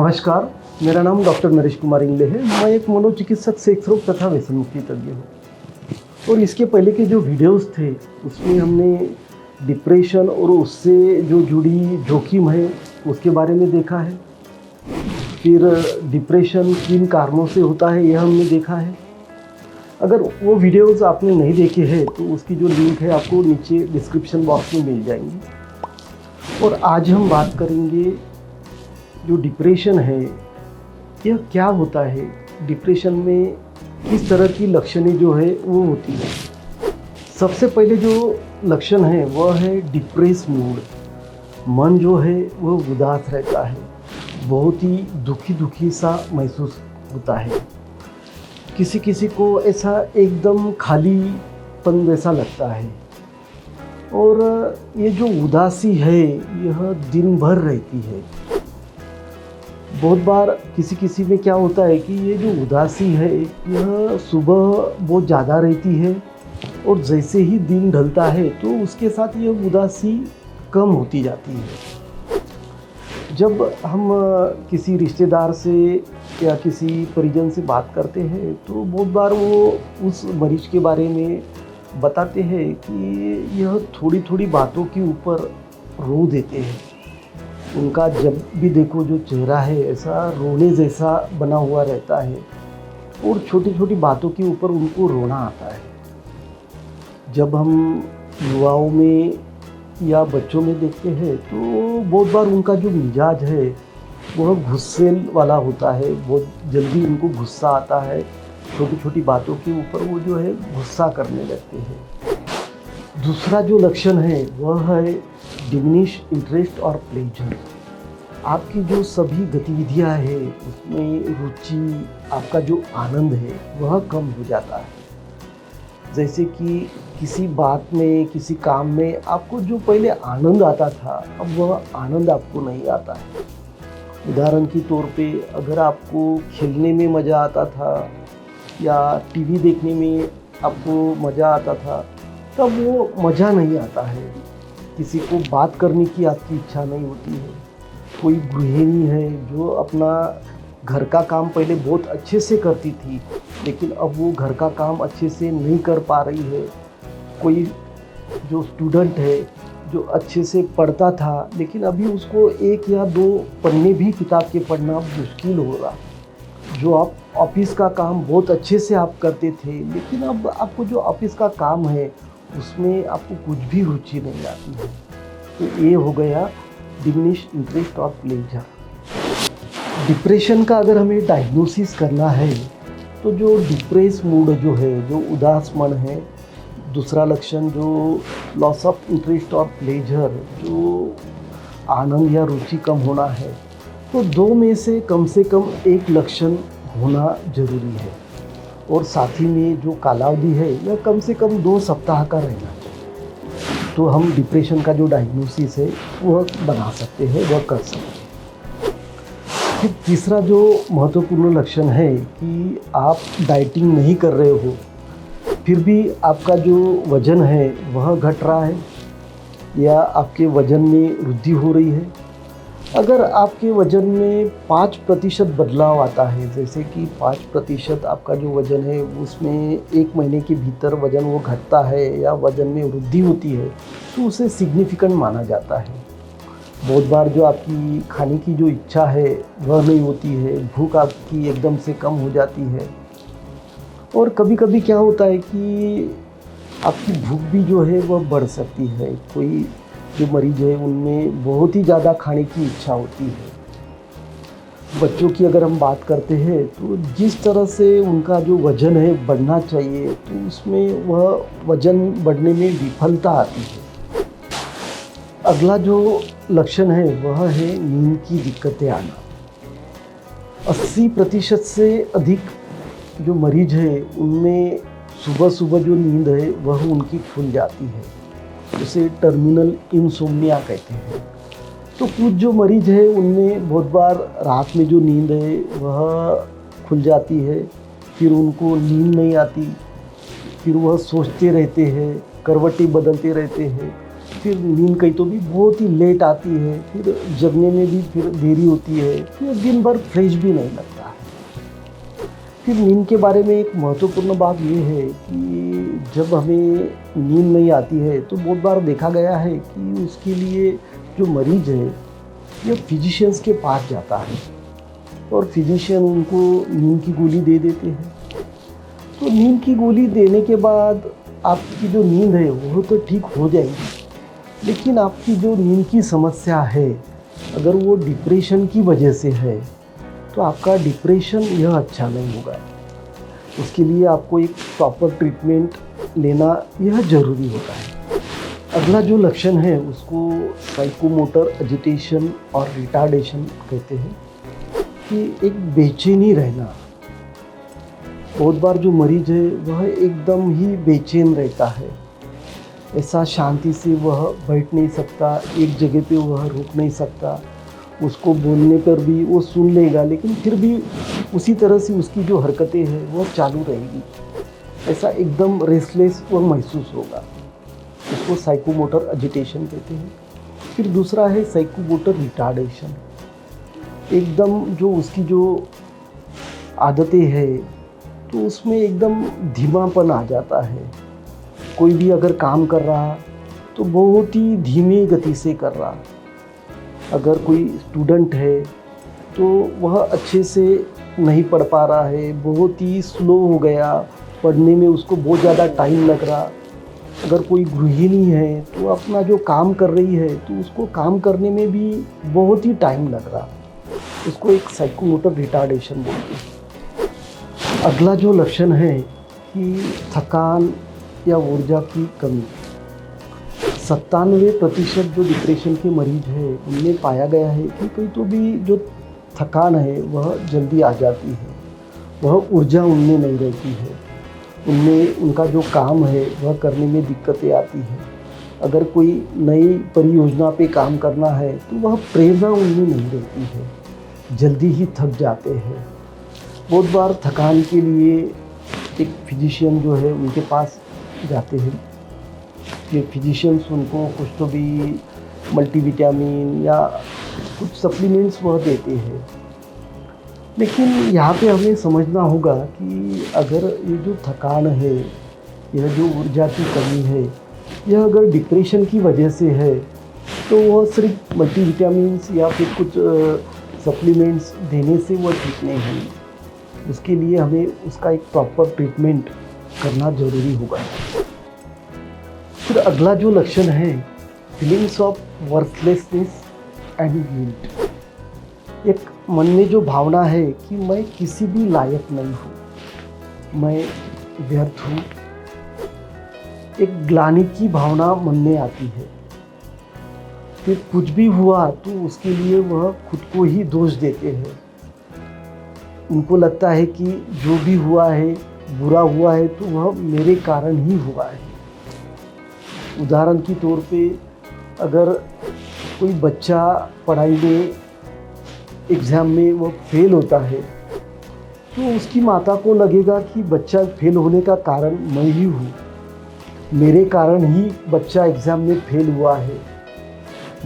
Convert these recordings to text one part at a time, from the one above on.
नमस्कार, मेरा नाम डॉक्टर नरेश कुमार इंगले है। मैं एक मनोचिकित्सक, सेक्स रोग तथा व्यसन मुक्ति तज्ञ हूँ। और इसके पहले के जो वीडियोस थे उसमें हमने डिप्रेशन और उससे जो जुड़ी जोखिम है उसके बारे में देखा है। फिर डिप्रेशन किन कारणों से होता है यह हमने देखा है। अगर वो वीडियोस आपने नहीं देखे हैं तो उसकी जो लिंक है आपको नीचे डिस्क्रिप्शन बॉक्स में मिल जाएंगी। और आज हम बात करेंगे जो डिप्रेशन है यह क्या होता है, डिप्रेशन में किस तरह की लक्षणें जो है वो होती है। सबसे पहले जो लक्षण है वह है डिप्रेस मूड। मन जो है वह उदास रहता है, बहुत ही दुखी सा महसूस होता है। किसी किसी को ऐसा एकदम खालीपन जैसा लगता है। और ये जो उदासी है यह दिन भर रहती है। बहुत बार किसी में क्या होता है कि ये जो उदासी है यह सुबह बहुत ज़्यादा रहती है और जैसे ही दिन ढलता है तो उसके साथ ये उदासी कम होती जाती है। जब हम किसी रिश्तेदार से या किसी परिजन से बात करते हैं तो बहुत बार वो उस मरीज के बारे में बताते हैं कि यह थोड़ी थोड़ी बातों के ऊपर रो देते हैं। उनका जब भी देखो जो चेहरा है ऐसा रोने जैसा बना हुआ रहता है और छोटी छोटी बातों के ऊपर उनको रोना आता है। जब हम युवाओं में या बच्चों में देखते हैं तो बहुत बार उनका जो मिजाज है वह गुस्से वाला होता है। बहुत जल्दी उनको गुस्सा आता है, छोटी छोटी बातों के ऊपर वो जो है गुस्सा करने लगते हैं। दूसरा जो लक्षण है वह है डिमिनिश इंटरेस्ट और प्लेजर। आपकी जो सभी गतिविधियां है उसमें रुचि, आपका जो आनंद है वह कम हो जाता है। जैसे कि किसी बात में, किसी काम में आपको जो पहले आनंद आता था अब वह आनंद आपको नहीं आता है। उदाहरण के तौर पे अगर आपको खेलने में मज़ा आता था या टीवी देखने में आपको मज़ा आता था तब वो मज़ा नहीं आता है। किसी को बात करने की आपकी इच्छा नहीं होती है। कोई गृहिणी है जो अपना घर का काम पहले बहुत अच्छे से करती थी लेकिन अब वो घर का काम अच्छे से नहीं कर पा रही है। कोई जो स्टूडेंट है जो अच्छे से पढ़ता था लेकिन अभी उसको 1 या 2 पन्ने भी किताब के पढ़ना मुश्किल हो रहा। जो आप ऑफिस का काम बहुत अच्छे से आप करते थे लेकिन अब आपको जो ऑफिस का काम है उसमें आपको कुछ भी रुचि नहीं आती है। तो ये हो गया डिमिनिश इंटरेस्ट और प्लेजर। डिप्रेशन का अगर हमें डायग्नोसिस करना है तो जो डिप्रेस मूड जो है, जो उदास मन है, दूसरा लक्षण जो लॉस ऑफ इंटरेस्ट और प्लेजर, जो आनंद या रुचि कम होना है, तो 2 में से कम एक लक्षण होना जरूरी है। और साथ ही में जो कालावधि है यह कम से कम 2 सप्ताह का रहना चाहिए। तो हम डिप्रेशन का जो डायग्नोसिस है वह बना सकते हैं, वह कर सकते हैं। फिर तीसरा जो महत्वपूर्ण लक्षण है कि आप डाइटिंग नहीं कर रहे हो फिर भी आपका जो वज़न है वह घट रहा है या आपके वज़न में वृद्धि हो रही है। अगर आपके वज़न में 5% बदलाव आता है, जैसे कि 5% आपका जो वज़न है उसमें 1 महीने के भीतर वज़न वो घटता है या वज़न में वृद्धि होती है तो उसे सिग्निफिकेंट माना जाता है। बहुत बार जो आपकी खाने की जो इच्छा है वह नहीं होती है, भूख आपकी एकदम से कम हो जाती है। और कभी कभी क्या होता है कि आपकी भूख भी जो है वह बढ़ सकती है। कोई जो मरीज है उनमें बहुत ही ज़्यादा खाने की इच्छा होती है। बच्चों की अगर हम बात करते हैं तो जिस तरह से उनका जो वज़न है बढ़ना चाहिए तो उसमें वह वज़न बढ़ने में विफलता आती है। अगला जो लक्षण है वह है नींद की दिक्कतें आना। 80% से अधिक जो मरीज है उनमें सुबह जो नींद है वह उनकी खुल जाती है, उसे टर्मिनल इंसोम्निया कहते हैं। तो कुछ जो मरीज है उनमें बहुत बार रात में जो नींद है वह खुल जाती है, फिर उनको नींद नहीं आती, फिर वह सोचते रहते हैं, करवटें बदलते रहते हैं फिर नींद कहीं तो भी बहुत ही लेट आती है, फिर जगने में भी फिर देरी होती है, फिर दिन भर फ्रेश भी नहीं लगता है। फिर नींद के बारे में एक महत्वपूर्ण बात ये है कि जब हमें नींद नहीं आती है तो बहुत बार देखा गया है कि उसके लिए जो मरीज है ये फिजिशियंस के पास जाता है और फिजिशियन उनको नींद की गोली दे देते हैं। तो नींद की गोली देने के बाद आपकी जो नींद है वो तो ठीक हो जाएगी, लेकिन आपकी जो नींद की समस्या है अगर वो डिप्रेशन की वजह से है तो आपका डिप्रेशन यह अच्छा नहीं होगा। उसके लिए आपको एक प्रॉपर ट्रीटमेंट लेना यह ज़रूरी होता है। अगला जो लक्षण है उसको साइकोमोटर एजिटेशन और रिटार्डेशन कहते हैं कि एक बेचैनी रहना। बहुत बार जो मरीज है वह एकदम ही बेचैन रहता है, ऐसा शांति से वह बैठ नहीं सकता, एक जगह पे वह रुक नहीं सकता, उसको बोलने पर भी वो सुन लेगा लेकिन फिर भी उसी तरह से उसकी जो हरकतें हैं वो चालू रहेगी, ऐसा एकदम रेस्टलेस वो महसूस होगा। उसको साइकोमोटर एजिटेशन कहते हैं। फिर दूसरा है साइकोमोटर रिटार्डेशन। एकदम जो उसकी जो आदतें हैं तो उसमें एकदम धीमापन आ जाता है। कोई भी अगर काम कर रहा तो बहुत ही धीमी गति से कर रहा। अगर कोई स्टूडेंट है तो वह अच्छे से नहीं पढ़ पा रहा है, बहुत ही स्लो हो गया, पढ़ने में उसको बहुत ज़्यादा टाइम लग रहा। अगर कोई गृहिणी है तो अपना जो काम कर रही है तो उसको काम करने में भी बहुत ही टाइम लग रहा। उसको एक साइकोमोटर रिटार्डेशन बोलते हैं। अगला जो लक्षण है कि थकान या ऊर्जा की कमी। 97% जो डिप्रेशन के मरीज हैं उनमें पाया गया है कि कहीं तो भी जो थकान है वह जल्दी आ जाती है, वह ऊर्जा उनमें नहीं रहती है, उनमें उनका जो काम है वह करने में दिक्कतें आती हैं। अगर कोई नई परियोजना पे काम करना है तो वह प्रेरणा उनमें नहीं रहती है, जल्दी ही थक जाते हैं। बहुत बार थकान के लिए एक फिजिशियन जो है उनके पास जाते हैं। ये फिजिशियंस उनको कुछ तो भी मल्टीविटामिन या कुछ सप्लीमेंट्स वह देते हैं, लेकिन यहाँ पे हमें समझना होगा कि अगर ये जो थकान है, यह जो ऊर्जा की कमी है, यह अगर डिप्रेशन की वजह से है तो वह सिर्फ मल्टीविटामिन्स या फिर कुछ सप्लीमेंट्स देने से वह ठीक नहीं होगी। उसके लिए हमें उसका एक प्रॉपर ट्रीटमेंट करना ज़रूरी होगा। फिर अगला जो लक्षण है feelings of worthlessness and guilt. एक मन में जो भावना है कि मैं किसी भी लायक नहीं हूँ, मैं व्यर्थ हूँ, एक ग्लानि की भावना मन में आती है। फिर कुछ भी हुआ तो उसके लिए वह खुद को ही दोष देते हैं। उनको लगता है कि जो भी हुआ है, बुरा हुआ है तो वह मेरे कारण ही हुआ है। उदाहरण के तौर पे अगर कोई बच्चा पढ़ाई में एग्ज़ाम में वो फेल होता है तो उसकी माता को लगेगा कि बच्चा फेल होने का कारण मैं ही हूँ, मेरे कारण ही बच्चा एग्ज़ाम में फेल हुआ है।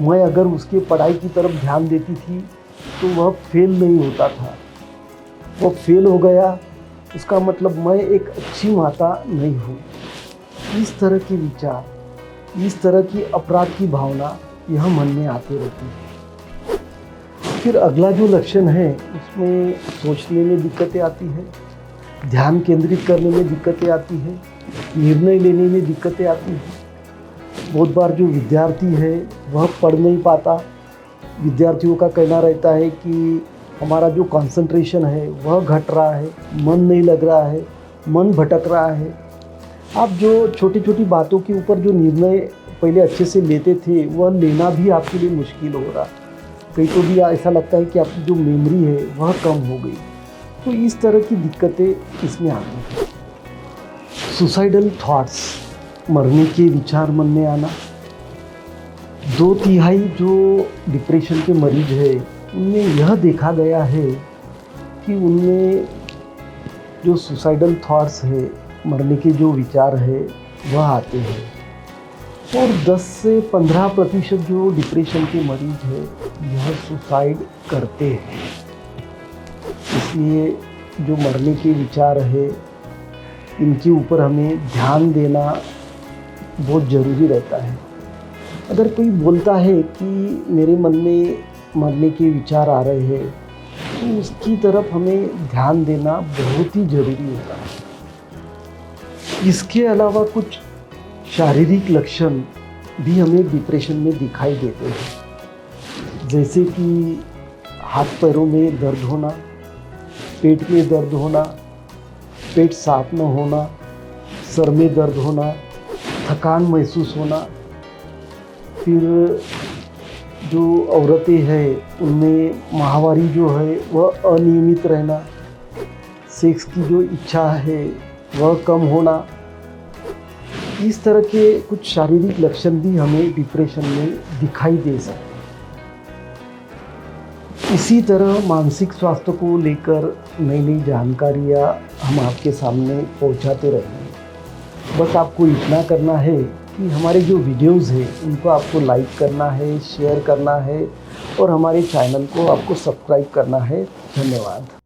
मैं अगर उसके पढ़ाई की तरफ ध्यान देती थी तो वह फेल नहीं होता था, वो फेल हो गया, उसका मतलब मैं एक अच्छी माता नहीं हूँ। इस तरह के विचार, इस तरह की अपराध की भावना यह मन में आती रहती है। फिर अगला जो लक्षण है उसमें सोचने में दिक्कतें आती है, ध्यान केंद्रित करने में दिक्कतें आती है, निर्णय लेने में दिक्कतें आती हैं। बहुत बार जो विद्यार्थी है वह पढ़ नहीं पाता। विद्यार्थियों का कहना रहता है कि हमारा जो कंसंट्रेशन है वह घट रहा है, मन नहीं लग रहा है, मन भटक रहा है। आप जो छोटी छोटी बातों के ऊपर जो निर्णय पहले अच्छे से लेते थे वह लेना भी आपके लिए मुश्किल हो रहा। कहीं तो भी ऐसा लगता है कि आपकी जो मेमोरी है वह कम हो गई। तो इस तरह की दिक्कतें इसमें आती हैं। सुसाइडल थॉट्स, मरने के विचार मन में आना। 2/3 जो डिप्रेशन के मरीज है उनमें यह देखा गया है कि उनमें जो सुसाइडल थॉट्स है, मरने के जो विचार है वह आते हैं। और 10 से 15% जो डिप्रेशन के मरीज है यह सुसाइड करते हैं। इसलिए जो मरने के विचार है इनके ऊपर हमें ध्यान देना बहुत ज़रूरी रहता है। अगर कोई बोलता है कि मेरे मन में मरने के विचार आ रहे हैं तो उसकी तरफ हमें ध्यान देना बहुत ही ज़रूरी होता है। इसके अलावा कुछ शारीरिक लक्षण भी हमें डिप्रेशन में दिखाई देते हैं, जैसे कि हाथ पैरों में दर्द होना, पेट में दर्द होना, पेट साफ न होना, सर में दर्द होना, थकान महसूस होना। फिर जो औरतें हैं उनमें माहवारी जो है वह अनियमित रहना, सेक्स की जो इच्छा है वह कम होना। इस तरह के कुछ शारीरिक लक्षण भी हमें डिप्रेशन में दिखाई दे सकते हैं। इसी तरह मानसिक स्वास्थ्य को लेकर नई नई जानकारियाँ हम आपके सामने पहुंचाते रहेंगे। बस आपको इतना करना है कि हमारे जो वीडियोस हैं उनको आपको लाइक करना है, शेयर करना है और हमारे चैनल को आपको सब्सक्राइब करना है। धन्यवाद।